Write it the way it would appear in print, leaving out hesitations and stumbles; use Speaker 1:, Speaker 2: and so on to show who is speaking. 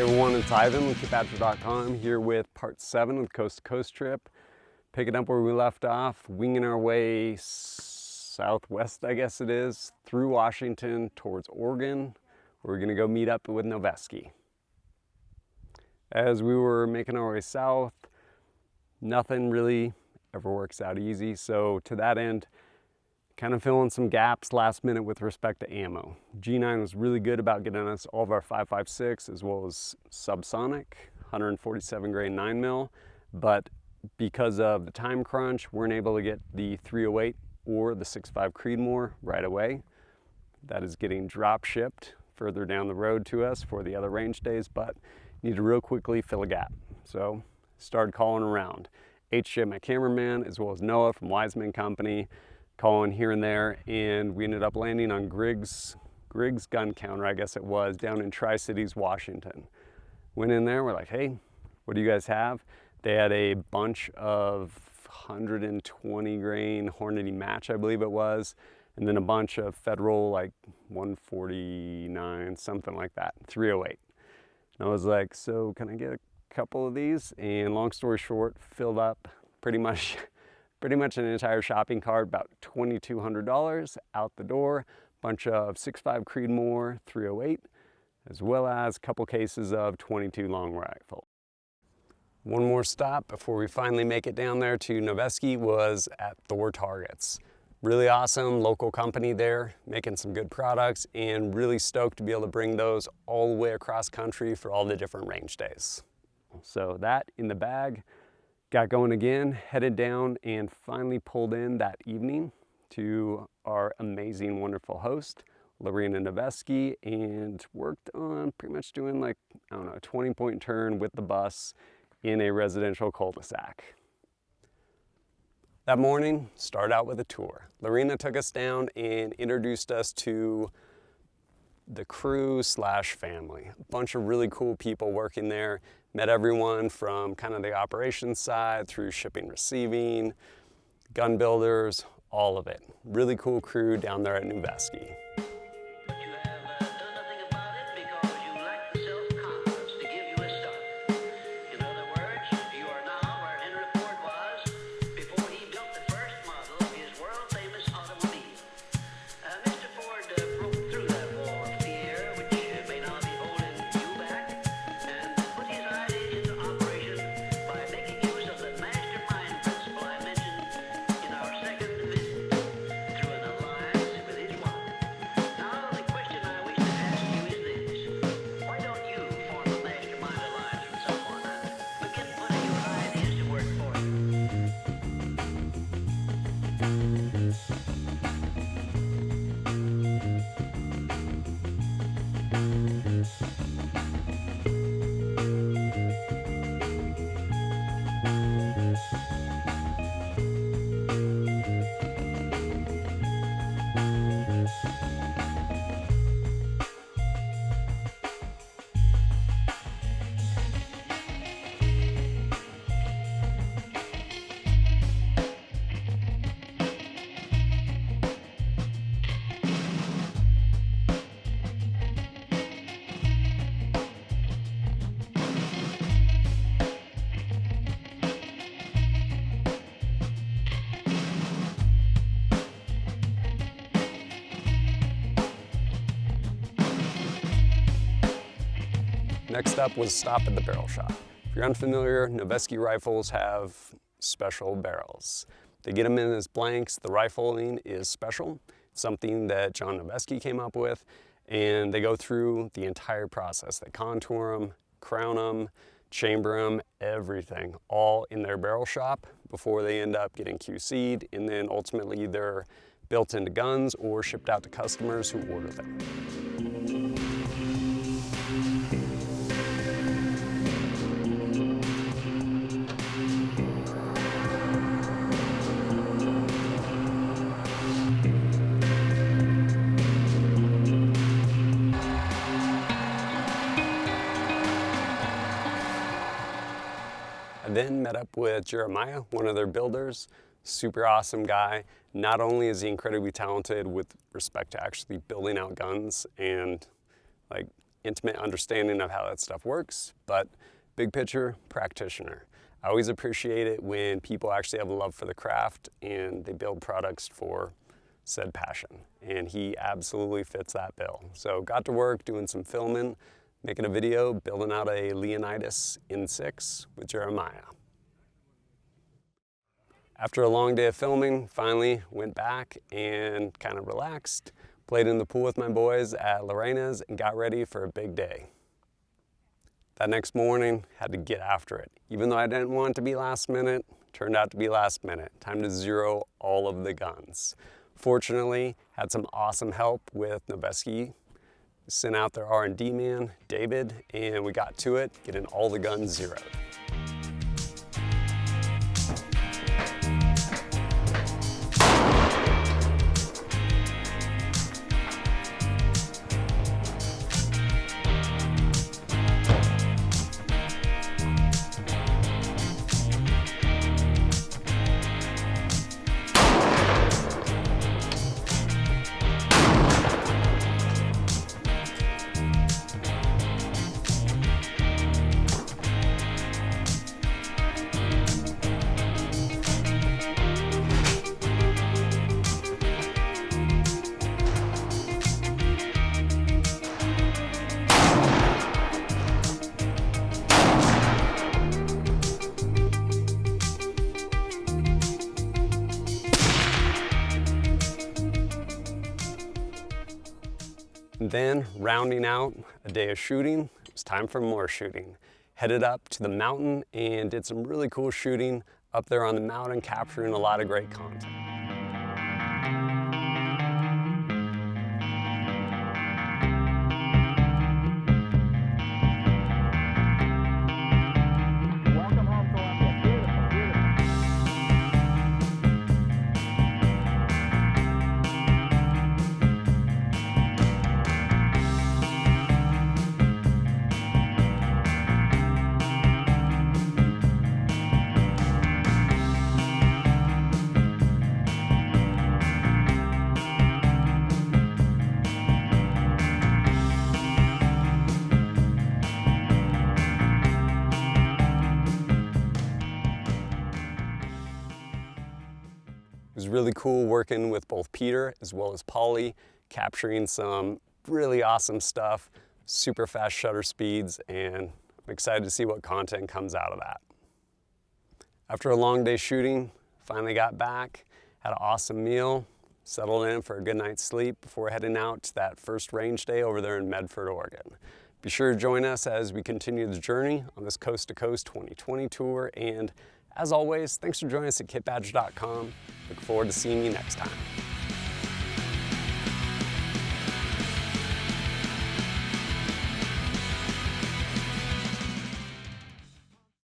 Speaker 1: Hey everyone, it's Ivan with KeepAdventure.com here with part 7 of the Coast to Coast trip. Picking up where we left off, winging our way southwest, I guess it is, through Washington towards Oregon. We're gonna go meet up with Noveske. As we were making our way south, nothing really ever works out easy. So to that end, kind of filling some gaps last minute with respect to ammo. G9 was really good about getting us all of our 5.56 as well as subsonic, 147 grain 9mm, but because of the time crunch, weren't able to get the 308 or the 6.5 Creedmoor right away. That is getting drop shipped further down the road to us for the other range days, but need to real quickly fill a gap. So started calling around. HJ, my cameraman, as well as Noah from Wiseman Company, calling here and there, and we ended up landing on Griggs Gun Counter, I guess it was, down in Tri-Cities, Washington. Went in there, we're like, hey, what do you guys have? They had a bunch of 120 grain Hornady match, I believe it was, and then a bunch of Federal, like 149, something like that, 308. And I was like, so can I get a couple of these? And long story short, filled up pretty much an entire shopping cart, about $2,200 out the door, bunch of 6.5 Creedmoor 308, as well as a couple cases of 22 long rifle. One more stop before we finally make it down there to Noveske was at Thor Targets. Really awesome local company there, making some good products, and really stoked to be able to bring those all the way across country for all the different range days. So that in the bag. Got going again, headed down, and finally pulled in that evening to our amazing, wonderful host, Lorina Noveske, and worked on pretty much doing like, I don't know, a 20-point turn with the bus in a residential cul-de-sac. That morning, started out with a tour. Lorina took us down and introduced us to the crew slash family. A bunch of really cool people working there. Met everyone from kind of the operations side through shipping, receiving, gun builders, all of it. Really cool crew down there at Noveske. Next up was a stop at the barrel shop. If you're unfamiliar, Noveske rifles have special barrels. They get them in as blanks. The rifling is special. It's something that John Noveske came up with, and they go through the entire process. They contour them, crown them, chamber them, everything, all in their barrel shop before they end up getting QC'd, and then ultimately they're built into guns or shipped out to customers who order them. Then met up with Jeremiah, one of their builders. Super awesome guy. Not only is he incredibly talented with respect to actually building out guns and like intimate understanding of how that stuff works, but big picture practitioner. I always appreciate it when people actually have a love for the craft and they build products for said passion. And he absolutely fits that bill. So got to work doing some filming, making a video, building out a Leonidas N6 with Jeremiah. After a long day of filming, finally went back and kind of relaxed, played in the pool with my boys at Lorina's and got ready for a big day. That next morning, had to get after it. Even though I didn't want it to be last minute, turned out to be last minute. Time to zero all of the guns. Fortunately, had some awesome help with Noveske. Sent out their R&D man, David, and we got to it, getting all the guns zeroed. And then, rounding out a day of shooting, it was time for more shooting. Headed up to the mountain and did some really cool shooting up there on the mountain, capturing a lot of great content. It was really cool working with both Peter as well as Polly, capturing some really awesome stuff, super fast shutter speeds, and I'm excited to see what content comes out of that. After a long day shooting, finally got back, had an awesome meal, settled in for a good night's sleep before heading out to that first range day over there in Medford, Oregon. Be sure to join us as we continue the journey on this Coast to Coast 2020 tour, and as always, thanks for joining us at kitbadger.com. Look forward to seeing you next time.